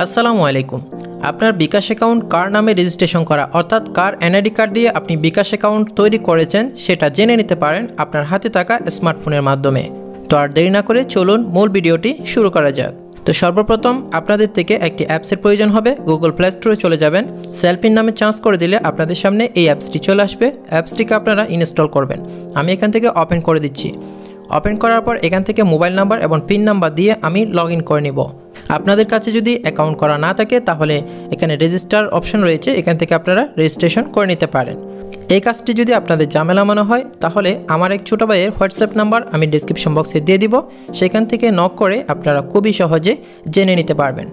আসসালামু আলাইকুম। আপনার বিকাশ অ্যাকাউন্ট কার নামে রেজিস্ট্রেশন করা অর্থাৎ কার এনআইডি কার্ড দিয়ে আপনি বিকাশ অ্যাকাউন্ট তৈরি করেছেন সেটা জেনে নিতে পারেন আপনার হাতে থাকা স্মার্টফোনের মাধ্যমে। তো আর দেরি না করে চলুন মূল ভিডিওটি শুরু করা যাক। তো সর্বপ্রথম আপনাদের থেকে একটি অ্যাপসের প্রয়োজন হবে। গুগল প্লে স্টোরে চলে যাবেন, সেলফিন নামে চার্জ করে দিলে আপনাদের সামনে এই অ্যাপসটি চলে আসবে। অ্যাপসটিকে আপনারা ইনস্টল করবেন। আমি এখান থেকে ওপেন করে দিচ্ছি। ওপেন করার পর এখান থেকে মোবাইল নাম্বার এবং পিন নাম্বার দিয়ে আমি লগ ইন করে নিব। আপনাদের কাছে যদি অ্যাকাউন্ট করা না থাকে তাহলে এখানে রেজিস্টার অপশন রয়েছে, এখান থেকে আপনারা রেজিস্ট্রেশন করে নিতে পারেন। এই কাজটি যদি আপনাদের ঝামেলা মনে হয় তাহলে আমার এক ছোটো ভাইয়ের হোয়াটসঅ্যাপ নাম্বার আমি ডিসক্রিপশন বক্সে দিয়ে দিব, সেখান থেকে নক করে আপনারা খুবই সহজে জেনে নিতে পারবেন।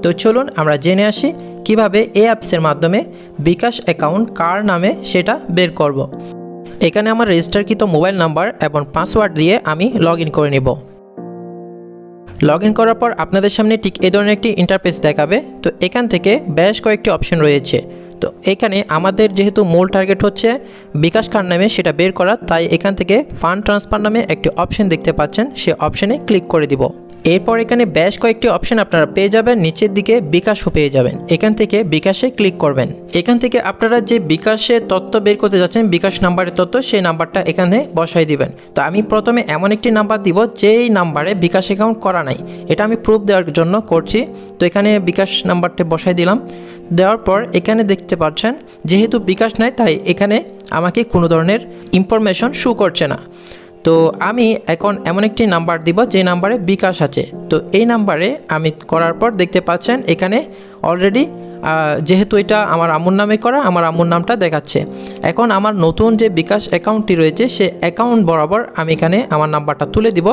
তো চলুন আমরা জেনে আসি কিভাবে এই অ্যাপসের মাধ্যমে বিকাশ অ্যাকাউন্ট কার নামে সেটা বের করব। এখানে আমার রেজিস্টারকৃত মোবাইল নাম্বার এবং পাসওয়ার্ড দিয়ে আমি লগ ইন করে নেব। লগ ইন করার পর আপনাদের সামনে ঠিক এই ধরনের একটি ইন্টারফেস দেখাবে। তো এখান থেকে বেশ কয়েকটি অপশন রয়েছে। তো এখানে আমাদের যেহেতু মূল টার্গেট হচ্ছে বিকাশ কার্ড নামে সেটা বের করা, তাই এখান থেকে ফান্ড ট্রান্সফার নামে একটি অপশন দেখতে পাচ্ছেন, সে অপশনে ক্লিক করে দিব। এরপর এখানে বেশ কয়েকটি অপশন আপনারা পেয়ে যাবেন, নিচের দিকে বিকাশও পেয়ে যাবেন। এখান থেকে বিকাশে ক্লিক করবেন। এখান থেকে আপনারা যে বিকাশে তথ্য বের করতে যাচ্ছেন, বিকাশ নাম্বারের তথ্য, সেই নাম্বারটা এখানে বসাই দিবেন। তো আমি প্রথমে এমন একটি নাম্বার দিব যেই নাম্বারে বিকাশ অ্যাকাউন্ট করা নাই, এটা আমি প্রুফ দেওয়ার জন্য করছি। তো এখানে বিকাশ নাম্বারটা বসাই দিলাম। দেওয়ার পর এখানে দেখতে পাচ্ছেন যেহেতু বিকাশ নাই তাই এখানে আমাকে কোনো ধরনের ইনফরমেশন শো করছে না। তো আমি এখন এমন একটি নাম্বার দিব যে নাম্বারে বিকাশ আছে। তো এই নাম্বারে আমি করার পর দেখতে পাচ্ছেন এখানে অলরেডি যেহেতু এটা আমার আম্মুর নামে করা, আমার আম্মুর নামটা দেখাচ্ছে। এখন আমার নতুন যে বিকাশ অ্যাকাউন্টটি রয়েছে সে অ্যাকাউন্ট বরাবর আমি এখানে আমার নাম্বারটা তুলে দিব।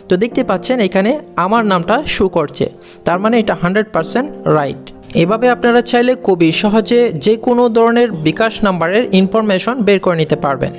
তো দেখতে পাচ্ছেন এখানে আমার নামটা শো করছে, তার মানে এটা 100% রাইট। এভাবে আপনারা চাইলে খুবই সহজে যে কোনো ধরনের বিকাশ নাম্বারের ইনফরমেশন বের করে নিতে পারবেন।